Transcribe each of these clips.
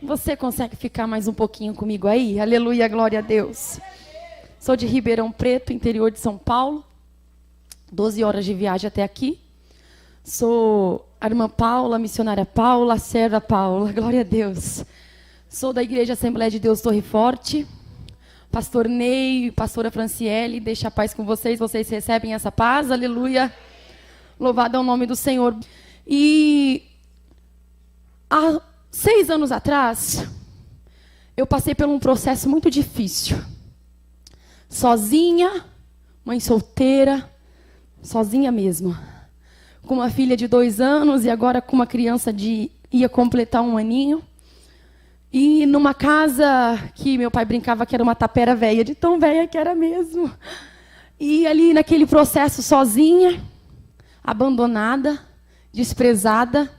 Você consegue ficar mais um pouquinho comigo aí? Aleluia, glória a Deus. Sou de Ribeirão Preto, interior de São Paulo. 12 horas de viagem até aqui. Sou a irmã Paula, missionária Paula, a serva Paula, glória a Deus. Sou da Igreja Assembleia de Deus Torre Forte. Pastor Ney, pastora Franciele, deixa a paz com vocês. Vocês recebem essa paz, aleluia. Louvado é o nome do Senhor. E há 6 anos atrás, eu passei por um processo muito difícil. Sozinha, mãe solteira, sozinha mesmo. Com uma filha de 2 anos e agora com uma criança ia completar 1 aninho. E numa casa que meu pai brincava que era uma tapera velha, de tão velha que era mesmo. E ali naquele processo sozinha, abandonada, desprezada,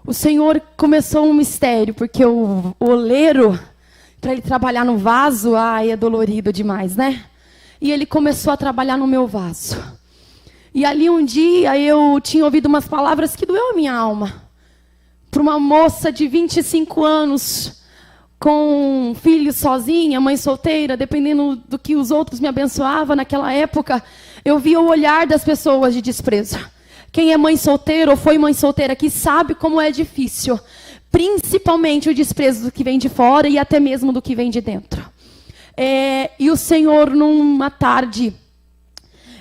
o Senhor começou um mistério, porque o oleiro, para ele trabalhar no vaso, é dolorido demais, né? E ele começou a trabalhar no meu vaso. E ali um dia eu tinha ouvido umas palavras que doeu a minha alma. Para uma moça de 25 anos, com um filho sozinha, mãe solteira, dependendo do que os outros me abençoavam naquela época, eu via o olhar das pessoas de desprezo. Quem é mãe solteira ou foi mãe solteira aqui sabe como é difícil. Principalmente o desprezo do que vem de fora e até mesmo do que vem de dentro. E o Senhor, numa tarde,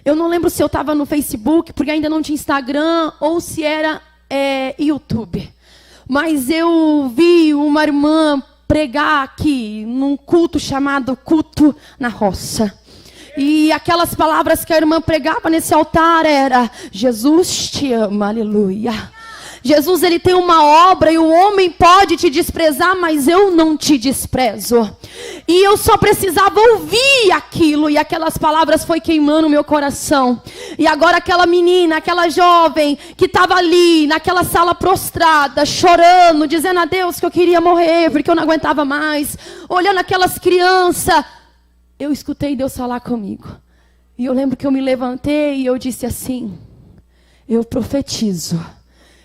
eu não lembro se eu estava no Facebook, porque ainda não tinha Instagram, ou se era YouTube. Mas eu vi uma irmã pregar aqui, num culto chamado Culto na Roça. E aquelas palavras que a irmã pregava nesse altar era: Jesus te ama, aleluia. Jesus, ele tem uma obra e o homem pode te desprezar, mas eu não te desprezo. E eu só precisava ouvir aquilo, e aquelas palavras foi queimando o meu coração. E agora aquela menina, aquela jovem que estava ali, naquela sala prostrada, chorando, dizendo a Deus que eu queria morrer, porque eu não aguentava mais, olhando aquelas crianças, eu escutei Deus falar comigo. E eu lembro que eu me levantei e eu disse assim: eu profetizo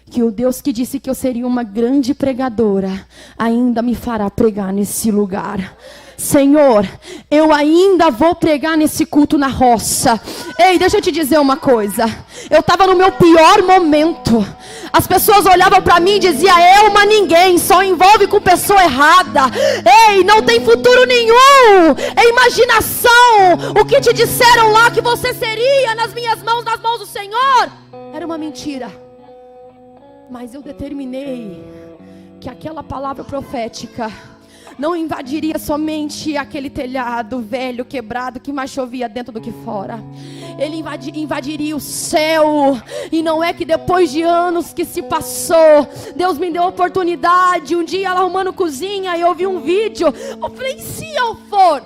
que o Deus que disse que eu seria uma grande pregadora ainda me fará pregar nesse lugar. Senhor, eu ainda vou pregar nesse culto na roça. Ei, deixa eu te dizer uma coisa. Eu estava no meu pior momento. As pessoas olhavam para mim e diziam: é uma ninguém, só envolve com pessoa errada. Ei, não tem futuro nenhum. É imaginação. O que te disseram lá que você seria nas minhas mãos, nas mãos do Senhor, era uma mentira. Mas eu determinei que aquela palavra profética não invadiria somente aquele telhado velho, quebrado, que mais chovia dentro do que fora. Ele invadiria o céu. E não é que depois de anos que se passou, Deus me deu a oportunidade. Um dia ela arrumando cozinha, e eu vi um vídeo. Eu falei: se eu for,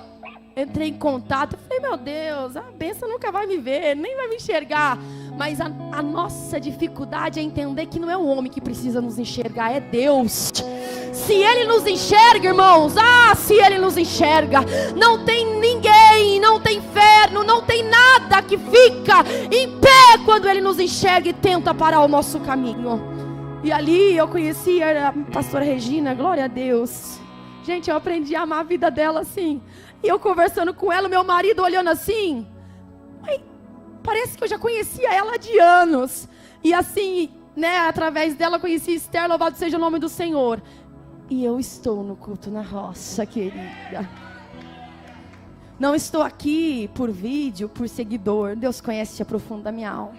entrei em contato. Eu falei: meu Deus, a bênção nunca vai me ver, nem vai me enxergar. Mas a nossa dificuldade é entender que não é o homem que precisa nos enxergar, é Deus. Se Ele nos enxerga, irmãos, se Ele nos enxerga, não tem ninguém, não tem inferno, não tem nada que fica em pé quando Ele nos enxerga e tenta parar o nosso caminho. E ali eu conheci a pastora Regina, glória a Deus. Gente, eu aprendi a amar a vida dela assim. E eu conversando com ela, meu marido olhando assim: parece que eu já conhecia ela de anos. E assim, né, através dela conheci Esther, louvado seja o nome do Senhor. E eu estou no culto na roça, querida. Não estou aqui por vídeo, por seguidor. Deus conhece a profunda da minha alma.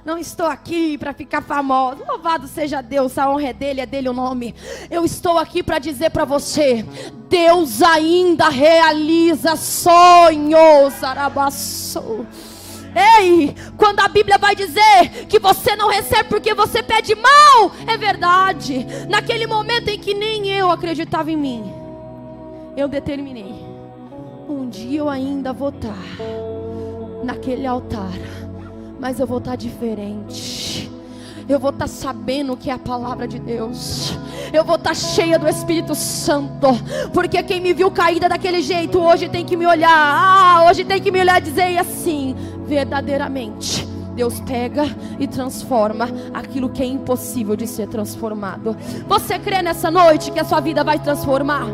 Não estou aqui para ficar famosa. Louvado seja Deus, a honra é dele o nome. Eu estou aqui para dizer para você: Deus ainda realiza sonhos. Arabaçou. Ei, quando a Bíblia vai dizer que você não recebe porque você pede mal, é verdade. Naquele momento em que nem eu acreditava em mim, eu determinei: um dia eu ainda vou estar naquele altar, mas eu vou estar diferente. Eu vou estar sabendo o que é a palavra de Deus. Eu vou estar cheia do Espírito Santo. Porque quem me viu caída daquele jeito, hoje tem que me olhar. Hoje tem que me olhar e dizer assim: verdadeiramente Deus pega e transforma aquilo que é impossível de ser transformado. Você crê nessa noite que a sua vida vai transformar?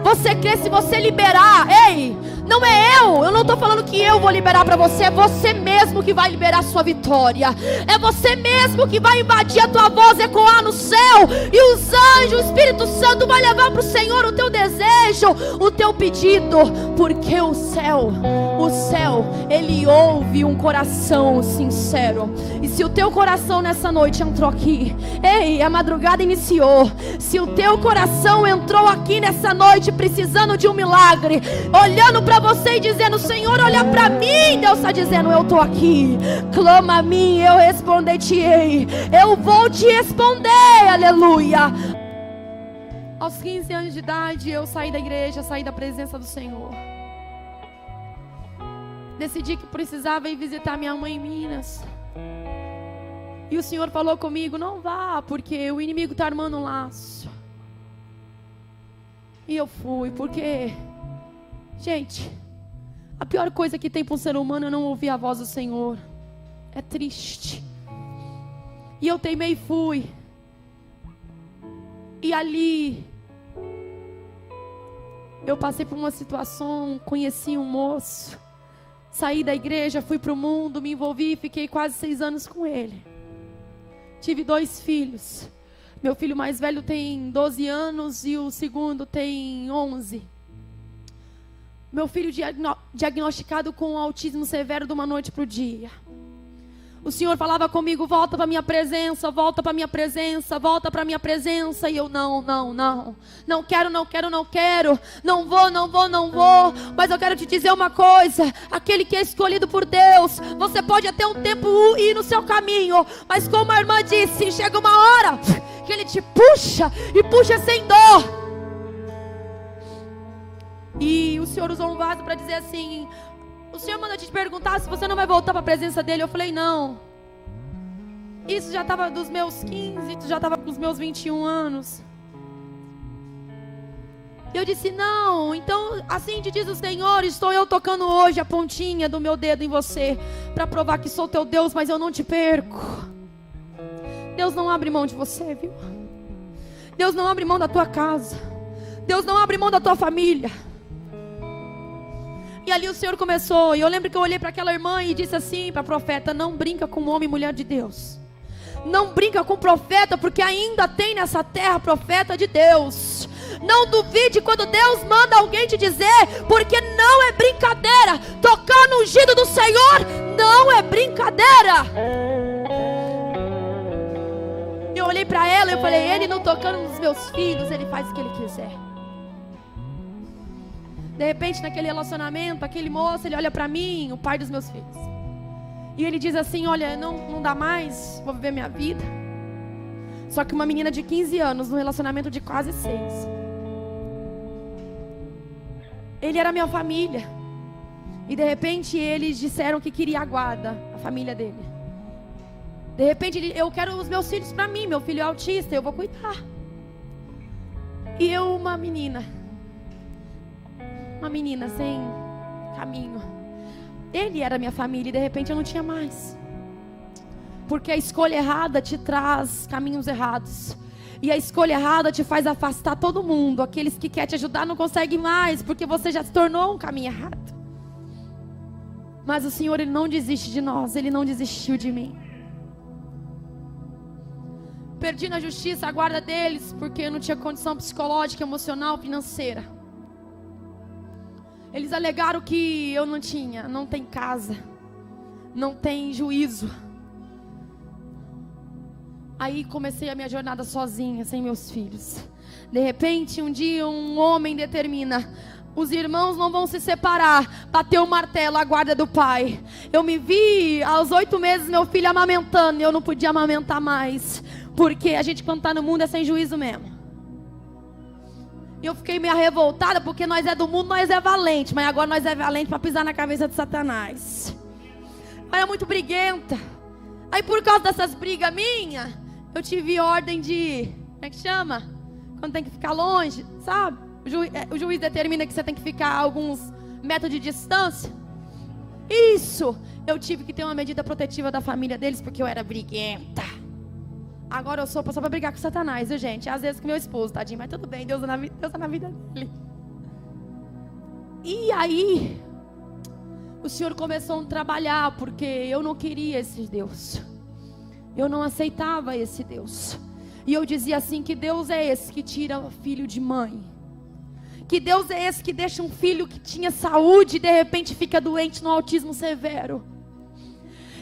Você crê? Se você liberar, ei, não é eu não estou falando que eu vou liberar para você, é você mesmo que vai liberar a sua vitória, é você mesmo que vai invadir a tua voz, ecoar no céu, e os anjos, o Espírito Santo vai levar para o Senhor o teu desejo, o teu pedido, porque o céu, ele ouve um coração sincero. E se o teu coração nessa noite entrou aqui, ei, a madrugada iniciou, se o teu coração entrou aqui nessa noite precisando de um milagre, olhando para você e dizendo: Senhor, olha para mim, Deus está dizendo: eu estou aqui, clama a mim, eu responder-te-ei, eu vou te responder, aleluia. Aos 15 anos de idade eu saí da igreja, saí da presença do Senhor, decidi que precisava ir visitar minha mãe em Minas, e o Senhor falou comigo: não vá, porque o inimigo está armando um laço. E eu fui, porque, gente, a pior coisa que tem para um ser humano é não ouvir a voz do Senhor. É triste. E eu teimei e fui. E ali eu passei por uma situação, conheci um moço, saí da igreja, fui para o mundo, me envolvi e fiquei quase 6 anos com ele. Tive 2 filhos. Meu filho mais velho tem 12 anos e o segundo tem 11. Meu filho diagnosticado com autismo severo de uma noite para o dia. O Senhor falava comigo: volta para a minha presença, volta para a minha presença, volta para a minha presença. E eu não quero, não vou. Mas eu quero te dizer uma coisa: aquele que é escolhido por Deus, você pode até um tempo ir no seu caminho, mas como a irmã disse, chega uma hora que Ele te puxa, e puxa sem dor. E o Senhor usou um vaso para dizer assim: o Senhor manda te perguntar se você não vai voltar para a presença dEle. Eu falei: não. Isso já estava dos meus 15, já estava com os meus 21 anos. Eu disse: não. Então assim te diz o Senhor: estou eu tocando hoje a pontinha do meu dedo em você, para provar que sou teu Deus, mas eu não te perco. Deus não abre mão de você, viu? Deus não abre mão da tua casa. Deus não abre mão da tua família. E ali o Senhor começou. E eu lembro que eu olhei para aquela irmã e disse assim para a profeta: não brinca com homem e mulher de Deus. Não brinca com profeta, porque ainda tem nessa terra profeta de Deus. Não duvide quando Deus manda alguém te dizer, porque não é brincadeira. Tocar no ungido do Senhor não é brincadeira. Eu olhei para ela e eu falei: Ele não tocando nos meus filhos, Ele faz o que Ele quiser. De repente, naquele relacionamento, aquele moço, ele olha para mim, o pai dos meus filhos, e ele diz assim: olha, não dá mais, vou viver minha vida. Só que uma menina de 15 anos, num relacionamento de quase 6. Ele era minha família. E de repente eles disseram que queria a guarda, a família dele. De repente, eu quero os meus filhos para mim, meu filho é autista, eu vou cuidar. E eu, uma menina sem caminho. Ele era minha família e de repente eu não tinha mais. Porque a escolha errada te traz caminhos errados. E a escolha errada te faz afastar todo mundo. Aqueles que querem te ajudar não conseguem mais, porque você já se tornou um caminho errado. Mas o Senhor, Ele não desiste de nós. Ele não desistiu de mim. Perdi na justiça a guarda deles, porque eu não tinha condição psicológica, emocional, financeira. Eles alegaram que eu não tem casa, não tem juízo. Aí comecei a minha jornada sozinha, sem meus filhos. De repente, um dia um homem determina: os irmãos não vão se separar. Bateu o martelo, a guarda do pai. Eu me vi aos 8 meses meu filho amamentando, e eu não podia amamentar mais, porque a gente, quando está no mundo, é sem juízo mesmo. E eu fiquei meio revoltada, porque nós é do mundo, nós é valente. Mas agora nós é valente para pisar na cabeça de Satanás. Eu era muito briguenta. Aí por causa dessas brigas minhas, eu tive ordem de... Como é que chama? Quando tem que ficar longe, sabe? O juiz determina que você tem que ficar a alguns metros de distância. Isso, eu tive que ter uma medida protetiva da família deles, porque eu era briguenta. Agora eu sou só pra brigar com Satanás, viu, gente? Às vezes com meu esposo, tadinho, mas tudo bem, Deus tá na vida dele. E aí, o Senhor começou a trabalhar, porque eu não queria esse Deus. Eu não aceitava esse Deus. E eu dizia assim, que Deus é esse que tira o filho de mãe? Que Deus é esse que deixa um filho que tinha saúde e de repente fica doente no autismo severo?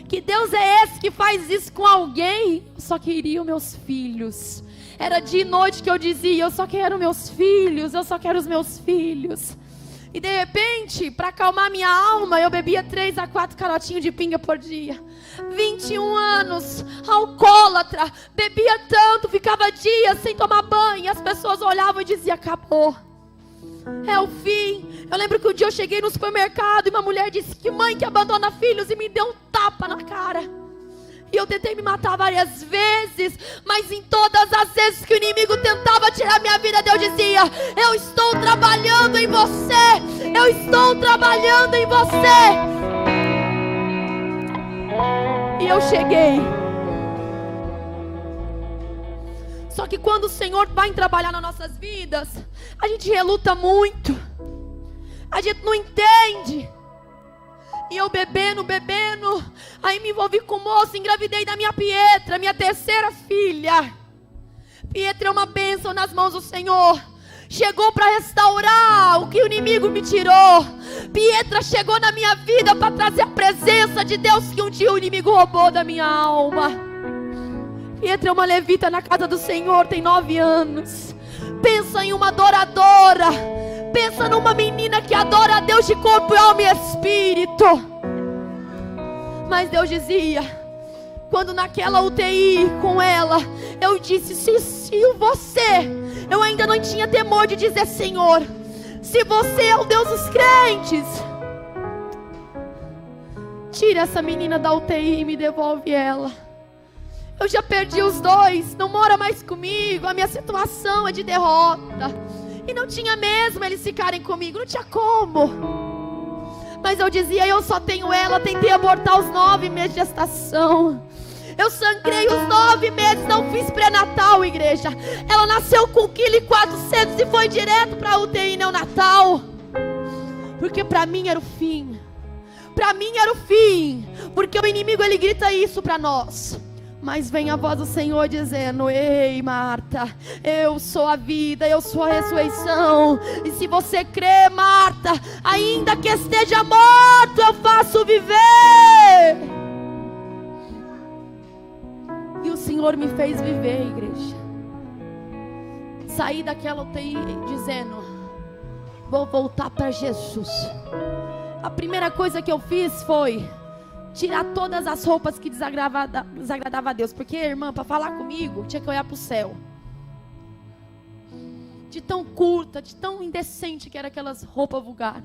Que Deus é esse que faz isso com alguém? Eu só queria os meus filhos. Era dia e noite que eu dizia, eu só quero meus filhos, eu só quero os meus filhos. E de repente, para acalmar minha alma, eu bebia 3 a 4 carotinhos de pinga por dia. 21 anos, alcoólatra, bebia tanto, ficava dias sem tomar banho. As pessoas olhavam e diziam, acabou, é o fim. Eu lembro que um dia eu cheguei no supermercado e uma mulher disse, que mãe que abandona filhos, e me deu um tapa na cara. E eu tentei me matar várias vezes, mas em todas as vezes que o inimigo tentava tirar minha vida, Deus dizia, eu estou trabalhando em você, eu estou trabalhando em você. E eu cheguei. Só que quando o Senhor vai trabalhar nas nossas vidas, a gente reluta muito, a gente não entende. E eu bebendo, aí me envolvi com o moço, engravidei da minha Pietra, minha terceira filha. Pietra é uma bênção nas mãos do Senhor. Chegou para restaurar o que o inimigo me tirou. Pietra chegou na minha vida para trazer a presença de Deus que um dia o inimigo roubou da minha alma. Pietra é uma levita na casa do Senhor, tem 9 anos. Pensa em uma adoradora. Pensa numa menina que adora a Deus de corpo, alma e espírito. Mas Deus dizia, quando naquela UTI com ela, eu disse, se você, eu ainda não tinha temor de dizer, Senhor, se você é o Deus dos crentes, tira essa menina da UTI e me devolve ela. Eu já perdi os 2, não mora mais comigo, a minha situação é de derrota. E não tinha mesmo eles ficarem comigo, não tinha como. Mas eu dizia, eu só tenho ela. Tentei abortar os 9 meses de gestação. Eu sangrei os 9 meses, não fiz pré-natal, igreja. Ela nasceu com 1,4 kg e foi direto para a UTI neonatal. Porque para mim era o fim. Para mim era o fim. Porque o inimigo, ele grita isso para nós. Mas vem a voz do Senhor dizendo, ei Marta, eu sou a vida, eu sou a ressurreição. E se você crê, Marta, ainda que esteja morto, eu faço viver. E o Senhor me fez viver, igreja. Saí daquela UTI dizendo, vou voltar para Jesus. A primeira coisa que eu fiz foi tirar todas as roupas que desagradavam a Deus. Porque, irmã, para falar comigo, tinha que olhar para o céu. De tão curta, de tão indecente que era aquelas roupas vulgares.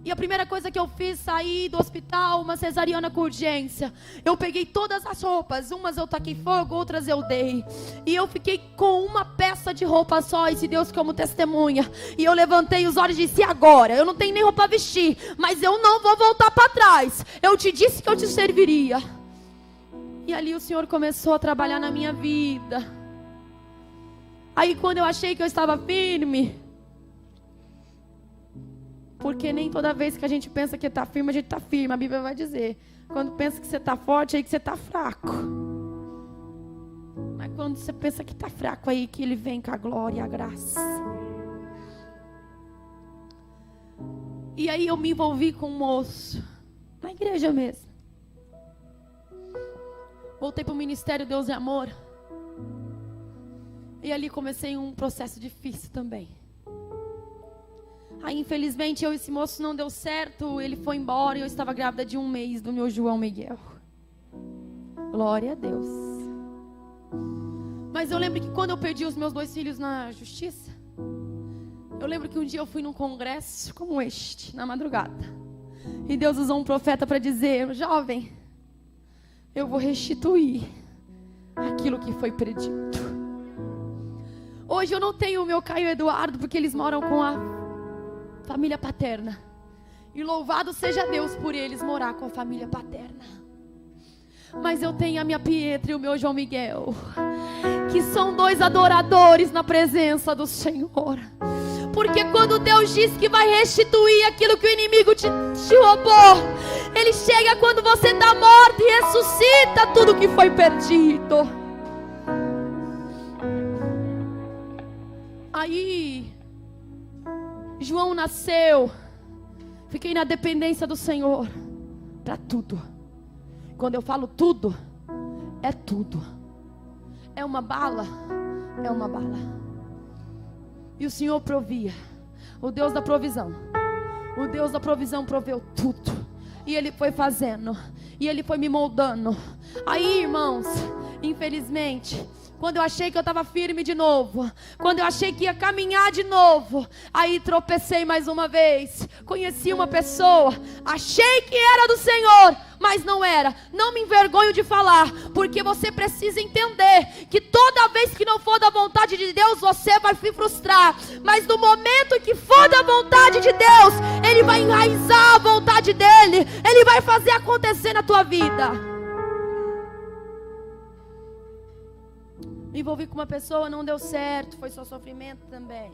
E a primeira coisa que eu fiz, saí do hospital, uma cesariana com urgência. Eu peguei todas as roupas, umas eu taquei fogo, outras eu dei. E eu fiquei com uma peça de roupa só, esse Deus como testemunha. E eu levantei os olhos e disse, agora, eu não tenho nem roupa a vestir, mas eu não vou voltar para trás. Eu te disse que eu te serviria. E ali o Senhor começou a trabalhar na minha vida. Aí quando eu achei que eu estava firme, porque nem toda vez que a gente pensa que está firme, a gente está firme. A Bíblia vai dizer, quando pensa que você está forte, aí que você está fraco. Mas quando você pensa que está fraco, aí que Ele vem com a glória e a graça. E aí eu me envolvi com um moço, na igreja mesmo. Voltei para o ministério Deus e Amor. E ali comecei um processo difícil também. Aí infelizmente esse moço não deu certo, ele foi embora e eu estava grávida de 1 mês do meu João Miguel. Glória a Deus. Mas eu lembro que quando eu perdi os meus 2 filhos na justiça, eu lembro que um dia eu fui num congresso como este, na madrugada. E Deus usou um profeta para dizer, jovem, eu vou restituir aquilo que foi perdido. Hoje eu não tenho o meu Caio Eduardo, porque eles moram com a família paterna. E louvado seja Deus por eles morar com a família paterna. Mas eu tenho a minha Pietra e o meu João Miguel, que são 2 adoradores na presença do Senhor. Porque quando Deus diz que vai restituir aquilo que o inimigo te roubou, Ele chega quando você está morto e ressuscita tudo que foi perdido. Aí João nasceu. Fiquei na dependência do Senhor para tudo. Quando eu falo tudo, é tudo. É uma bala, é uma bala. E o Senhor provia. O Deus da provisão. O Deus da provisão proveu tudo. E Ele foi fazendo. E Ele foi me moldando. Aí, irmãos, infelizmente, quando eu achei que eu estava firme de novo, quando eu achei que ia caminhar de novo, aí tropecei mais uma vez. Conheci uma pessoa, achei que era do Senhor, mas não era. Não me envergonho de falar, porque você precisa entender que toda vez que não for da vontade de Deus, você vai se frustrar. Mas no momento que for da vontade de Deus, Ele vai enraizar a vontade dEle. Ele vai fazer acontecer na tua vida. Me envolvi com uma pessoa, não deu certo, foi só sofrimento também.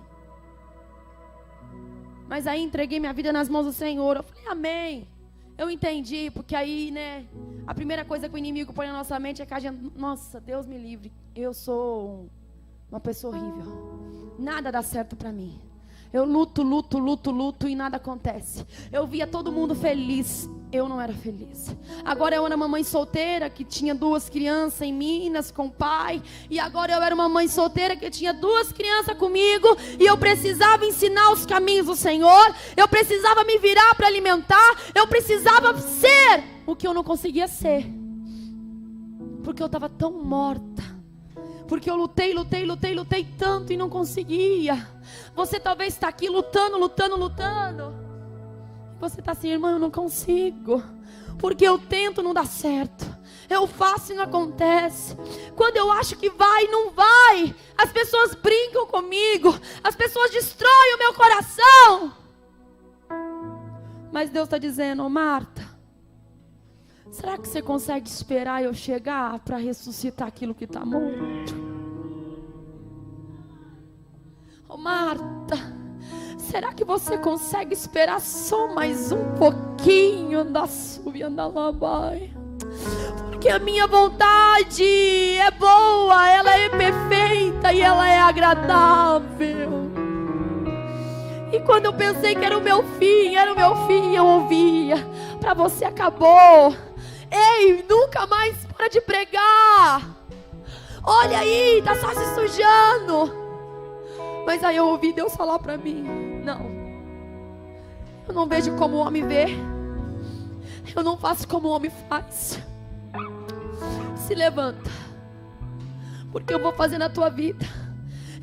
Mas aí entreguei minha vida nas mãos do Senhor. Eu falei, amém. Eu entendi, porque aí, né, a primeira coisa que o inimigo põe na nossa mente é que a gente, nossa, Deus me livre, eu sou uma pessoa horrível. Nada dá certo pra mim. Eu luto e nada acontece. Eu via todo mundo feliz, eu não era feliz. Agora eu era uma mãe solteira que tinha 2 crianças em Minas com o pai. E agora eu era uma mãe solteira que tinha 2 crianças comigo. E eu precisava ensinar os caminhos do Senhor. Eu precisava me virar para alimentar. Eu precisava ser o que eu não conseguia ser, porque eu estava tão morta. Porque eu lutei tanto e não conseguia. Você talvez está aqui lutando. Você está assim, irmã, eu não consigo. Porque eu tento, não dá certo. Eu faço e não acontece. Quando eu acho que vai, não vai. As pessoas brincam comigo. As pessoas destroem o meu coração. Mas Deus está dizendo, oh, Marta, será que você consegue esperar eu chegar para ressuscitar aquilo que está morto? Oh, Marta, será que você consegue esperar só mais um pouquinho da sua andalabai? Porque a minha vontade é boa, ela é perfeita e ela é agradável. E quando eu pensei que era o meu fim, eu ouvia, para você acabou. Ei, nunca mais para de pregar. Olha aí, tá só se sujando. Mas aí eu ouvi Deus falar para mim, não, eu não vejo como o homem vê. Eu não faço como o homem faz. Se levanta, porque eu vou fazer na tua vida.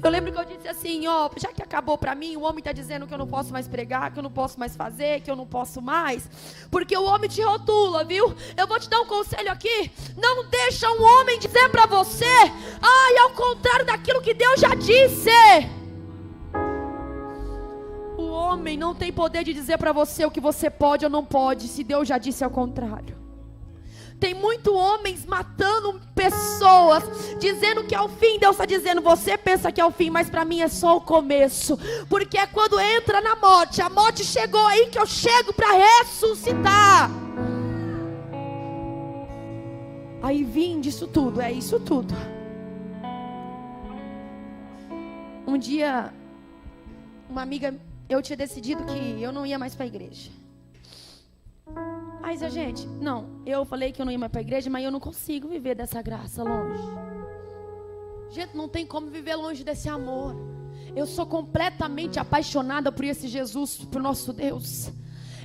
Eu lembro que eu disse assim, ó, já que acabou pra mim, o homem tá dizendo que eu não posso mais pregar, que eu não posso mais fazer, que eu não posso mais, porque o homem te rotula, viu? Eu vou te dar um conselho aqui, não deixa um homem dizer pra você, ao contrário daquilo que Deus já disse. O homem não tem poder de dizer pra você o que você pode ou não pode, se Deus já disse ao contrário. Tem muitos homens matando pessoas, dizendo que é o fim. Deus está dizendo, você pensa que é o fim, mas para mim é só o começo. Porque é quando entra na morte, a morte chegou aí que eu chego para ressuscitar. Aí vim disso tudo, é isso tudo. Um dia, uma amiga, eu tinha decidido que eu não ia mais para a igreja. Mas, gente, não, eu falei que eu não ia mais para a igreja, mas eu não consigo viver dessa graça longe. Gente, não tem como viver longe desse amor. Eu sou completamente apaixonada por esse Jesus, por nosso Deus.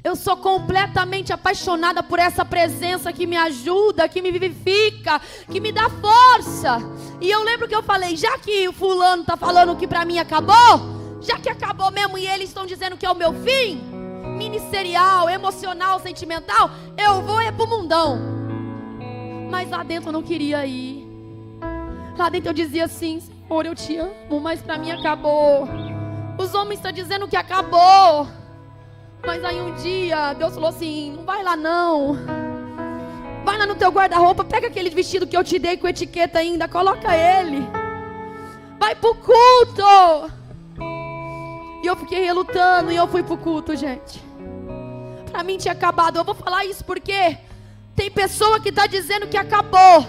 Eu sou completamente apaixonada por essa presença que me ajuda, que me vivifica, que me dá força. E eu lembro que eu falei, já que o fulano está falando que para mim acabou, já que acabou mesmo e eles estão dizendo que é o meu fim, ministerial, emocional, sentimental, eu vou é pro mundão. Mas lá dentro eu não queria ir. Lá dentro eu dizia assim, Senhor, eu te amo, mas pra mim acabou. Os homens estão dizendo que acabou. Mas aí um dia Deus falou assim: não vai lá não. Vai lá no teu guarda-roupa, pega aquele vestido que eu te dei com etiqueta ainda, coloca ele. Vai pro culto. E eu fiquei relutando e eu fui pro culto, gente. Pra mim tinha acabado. Eu vou falar isso porque tem pessoa que está dizendo que acabou.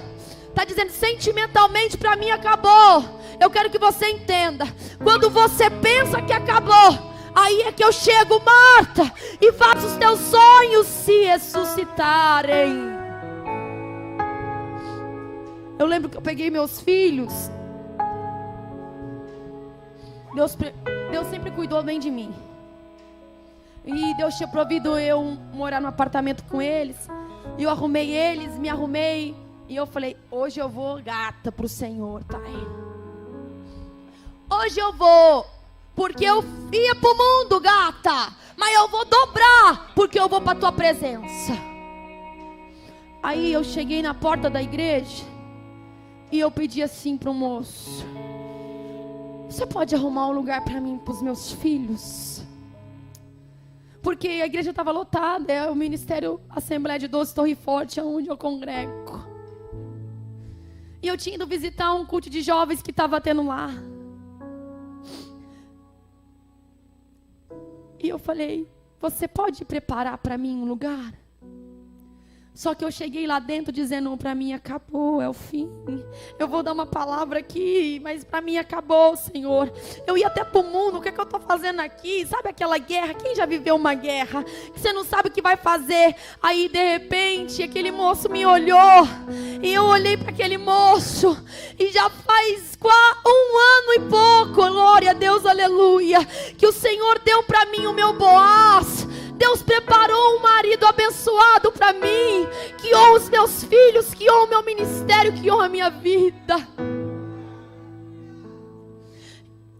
Está dizendo sentimentalmente, pra mim acabou. Eu quero que você entenda. Quando você pensa que acabou, aí é que eu chego, Marta, e faço os teus sonhos se ressuscitarem. Eu lembro que eu peguei meus filhos. Deus sempre cuidou bem de mim. E Deus tinha provido eu morar no apartamento com eles. E eu arrumei eles, me arrumei. E eu falei: hoje eu vou gata pro Senhor, Pai. Hoje eu vou, porque eu ia pro mundo, gata. Mas eu vou dobrar, porque eu vou pra tua presença. Aí eu cheguei na porta da igreja e eu pedi assim pro moço: você pode arrumar um lugar para mim, para os meus filhos? Porque a igreja estava lotada, é o Ministério Assembleia de 12 Torre Forte, é onde eu congrego. E eu tinha ido visitar um culto de jovens que estava tendo lá. E eu falei: você pode preparar para mim um lugar? Só que eu cheguei lá dentro dizendo: para mim acabou, é o fim. Eu vou dar uma palavra aqui, mas para mim acabou, Senhor. Eu ia até pro mundo, o que é que eu estou fazendo aqui? Sabe aquela guerra? Quem já viveu uma guerra? Que você não sabe o que vai fazer. Aí de repente aquele moço me olhou. E eu olhei para aquele moço. E já faz 1 ano e pouco, glória a Deus, aleluia, que o Senhor deu para mim o meu Boaz. Deus preparou um marido abençoado para mim, que honra os meus filhos, que honra o meu ministério, que honra a minha vida.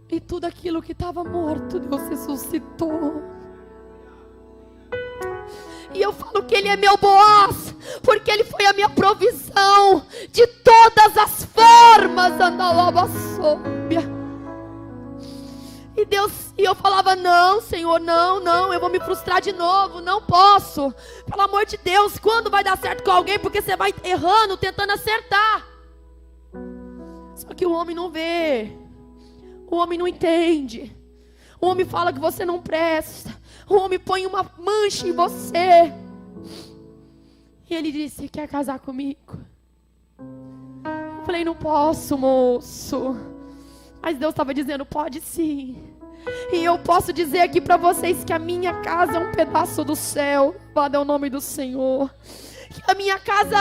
E tudo aquilo que estava morto, Deus ressuscitou. E eu falo que Ele é meu Boaz, porque Ele foi a minha provisão de todas as formas. Andalabasôbia. E eu falava: não, Senhor, não, eu vou me frustrar de novo, não posso. Pelo amor de Deus, quando vai dar certo com alguém? Porque você vai errando, tentando acertar. Só que o homem não vê, o homem não entende. O homem fala que você não presta, o homem põe uma mancha em você. E ele disse: quer casar comigo? Eu falei: não posso, moço. Mas Deus estava dizendo: pode sim. E eu posso dizer aqui para vocês que a minha casa é um pedaço do céu. Louvado é o nome do Senhor. Que a minha casa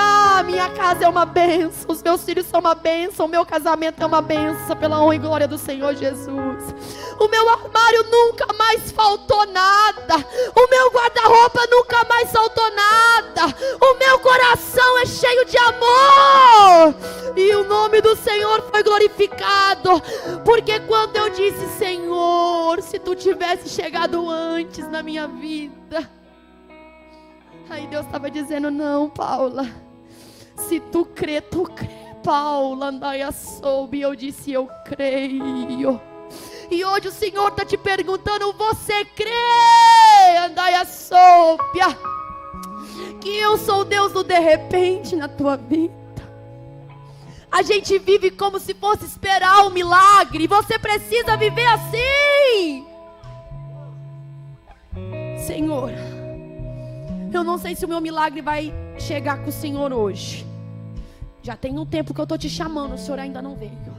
é uma bênção. Os meus filhos são uma bênção. O meu casamento é uma bênção, pela honra e glória do Senhor Jesus. O meu armário nunca mais faltou nada. O meu guarda-roupa nunca mais faltou nada. O meu coração é cheio de amor. E o nome do Senhor foi glorificado. Porque quando eu disse: Senhor, se tu tivesse chegado antes na minha vida. Aí Deus estava dizendo: não, Paula, se tu crê, Paula. Andaia soube. E eu disse: eu creio. E hoje o Senhor está te perguntando: você crê? Andaia soube que eu sou o Deus do de repente na tua vida. A gente vive como se fosse esperar um milagre. Você precisa viver assim. Senhor, eu não sei se o meu milagre vai chegar com o Senhor hoje. Já tem um tempo que eu estou te chamando, o Senhor ainda não veio.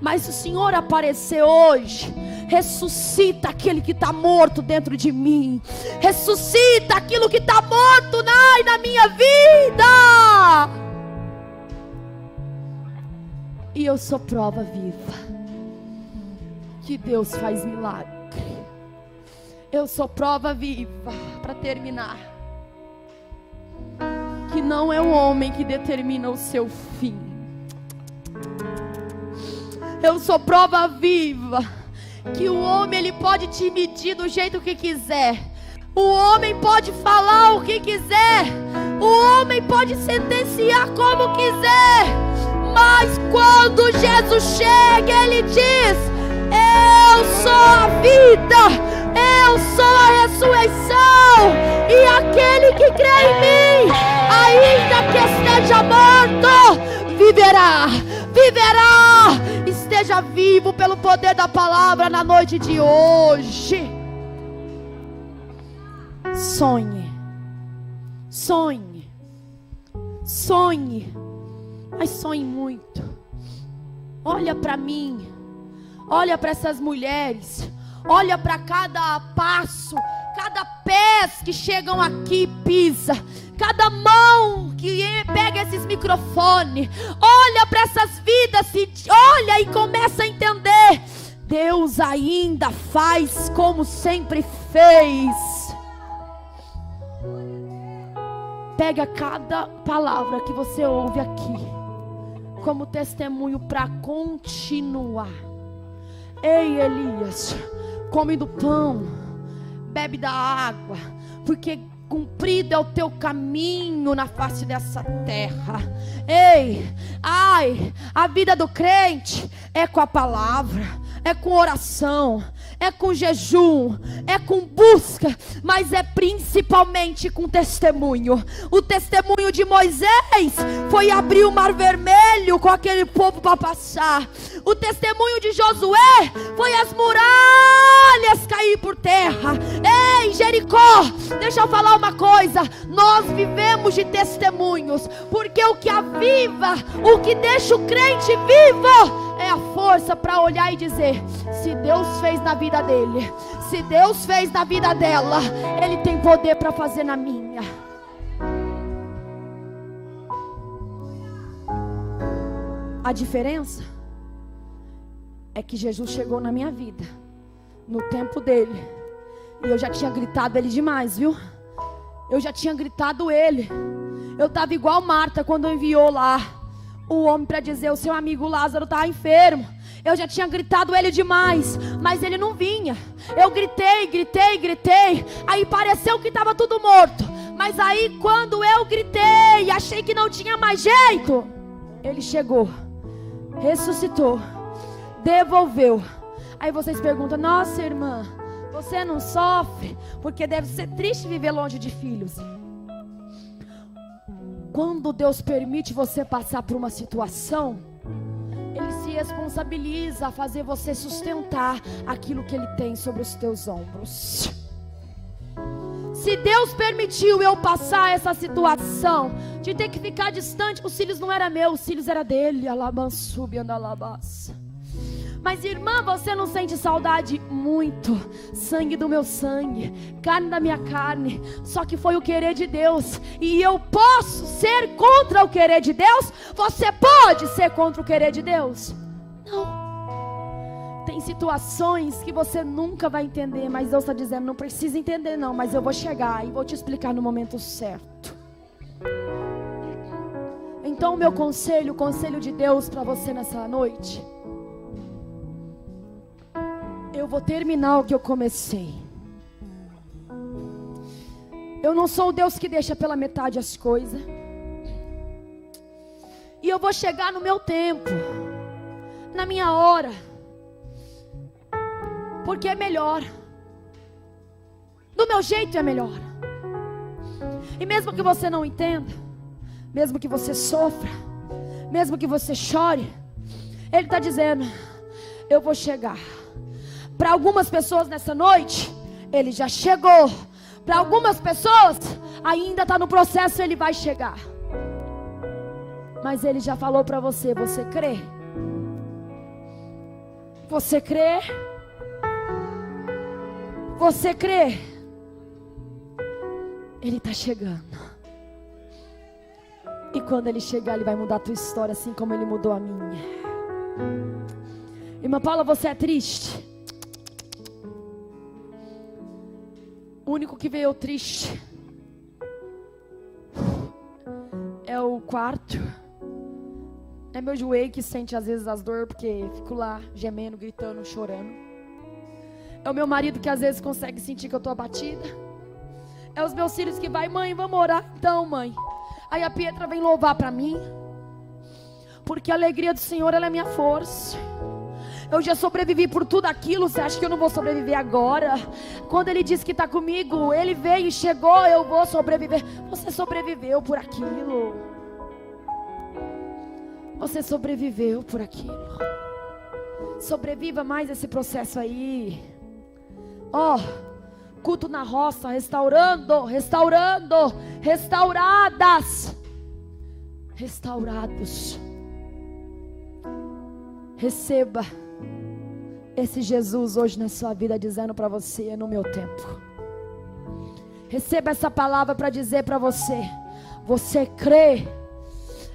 Mas se o Senhor aparecer hoje, ressuscita aquele que está morto dentro de mim. Ressuscita aquilo que está morto na minha vida. E eu sou prova viva que Deus faz milagre. Eu sou prova viva, para terminar, que não é o homem que determina o seu fim. Eu sou prova viva que o homem, ele pode te medir do jeito que quiser. O homem pode falar o que quiser. O homem pode sentenciar como quiser. Mas quando Jesus chega, Ele diz: eu sou a vida, eu sou a ressurreição. aquele que crê em mim, ainda que esteja morto, viverá, viverá. Esteja vivo pelo poder da palavra na noite de hoje. Sonhe, sonhe, sonhe, mas sonhe muito. Olha para mim, olha para essas mulheres, olha para cada passo, cada pés que chegam aqui pisa, cada mão que pega esses microfones, olha para essas vidas, olha e começa a entender, Deus ainda faz como sempre fez. Pega cada palavra que você ouve aqui como testemunho para continuar. Ei, Elias, come do pão, bebe da água, porque cumprido é o teu caminho na face dessa terra. Ei, ai, a vida do crente é com a palavra, é com oração, é com jejum, é com busca, mas é principalmente com testemunho. O testemunho de Moisés foi abrir o mar vermelho com aquele povo para passar. O testemunho de Josué foi as muralhas cair por terra. Ei, Jericó, deixa eu falar uma coisa, nós vivemos de testemunhos, porque o que aviva, o que deixa o crente vivo é a força para olhar e dizer: se Deus fez na vida dele, se Deus fez na vida dela, Ele tem poder para fazer na minha. A diferença é que Jesus chegou na minha vida no tempo dele, e eu já tinha gritado ele demais, viu? Eu já tinha gritado ele. Eu estava igual Marta quando enviou lá o homem para dizer: o seu amigo Lázaro está enfermo. Eu já tinha gritado ele demais, mas ele não vinha. Eu gritei, gritei, gritei. Aí pareceu que estava tudo morto. Mas aí quando eu gritei, achei que não tinha mais jeito, ele chegou, ressuscitou, devolveu. Aí vocês perguntam: nossa irmã, você não sofre? Porque deve ser triste viver longe de filhos. Quando Deus permite você passar por uma situação, Ele se responsabiliza a fazer você sustentar aquilo que Ele tem sobre os teus ombros. Se Deus permitiu eu passar essa situação de ter que ficar distante, os filhos não eram meus, os filhos eram dele. Mas irmã, você não sente saudade? Muito. Sangue do meu sangue, carne da minha carne. Só que foi o querer de Deus. E eu posso ser contra o querer de Deus? Você pode ser contra o querer de Deus? Não. Tem situações que você nunca vai entender, mas Deus está dizendo: não precisa entender não, mas eu vou chegar e vou te explicar no momento certo. Então o meu conselho, o conselho de Deus para você nessa noite: eu vou terminar o que eu comecei. Eu não sou o Deus que deixa pela metade as coisas. E eu vou chegar no meu tempo, na minha hora, porque é melhor. Do meu jeito é melhor. E mesmo que você não entenda, mesmo que você sofra, mesmo que você chore, Ele está dizendo: eu vou chegar. Para algumas pessoas nessa noite, Ele já chegou. Para algumas pessoas, ainda está no processo, Ele vai chegar. Mas Ele já falou para você: você crê? Você crê? Você crê? Ele está chegando. E quando Ele chegar, Ele vai mudar a tua história, assim como Ele mudou a minha. Irmã Paula, você é triste? O único que veio triste é o quarto. É meu joelho que sente às vezes as dores, porque fico lá gemendo, gritando, chorando. É o meu marido que às vezes consegue sentir que eu tô abatida. É os meus filhos que vai: mãe, vamos orar então, mãe. Aí a Pietra vem louvar para mim, porque a alegria do Senhor, ela é minha força. Eu já sobrevivi por tudo aquilo. Você acha que eu não vou sobreviver agora? Quando Ele disse que está comigo, Ele veio e chegou, eu vou sobreviver. Você sobreviveu por aquilo. Você sobreviveu por aquilo. Sobreviva mais esse processo aí. Culto na roça, restauradas, restaurados. Receba esse Jesus hoje na sua vida, dizendo para você: é no meu tempo. Receba essa palavra para dizer para você: você crê?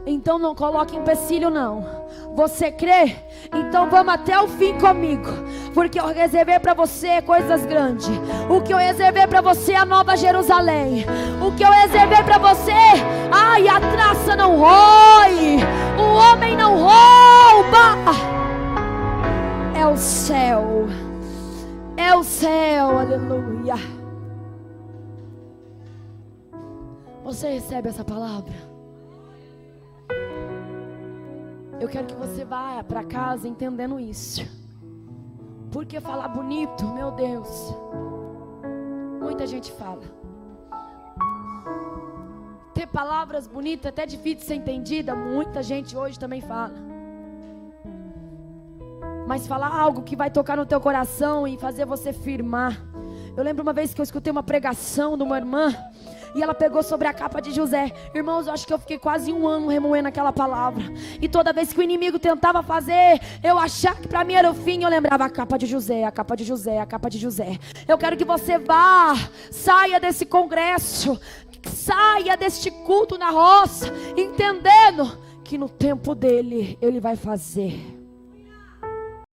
Então não coloque empecilho não. Você crê? Então vamos até o fim comigo, porque eu reservei para você coisas grandes. O que eu reservei para você é a Nova Jerusalém. O que eu reservei para você, a traça não rói, o homem não rouba. É o céu, aleluia. Você recebe essa palavra? Eu quero que você vá para casa entendendo isso. Porque falar bonito, meu Deus, muita gente fala. Ter palavras bonitas até difícil de ser entendida, muita gente hoje também fala. Mas falar algo que vai tocar no teu coração e fazer você firmar. Eu lembro uma vez que eu escutei uma pregação de uma irmã, e ela pegou sobre a capa de José. Irmãos, eu acho que eu fiquei quase 1 ano remoendo aquela palavra. E toda vez que o inimigo tentava fazer eu achar que para mim era o fim, eu lembrava: a capa de José, a capa de José, a capa de José. Eu quero que você vá, saia desse congresso, saia deste culto na roça, entendendo que no tempo dele, ele vai fazer.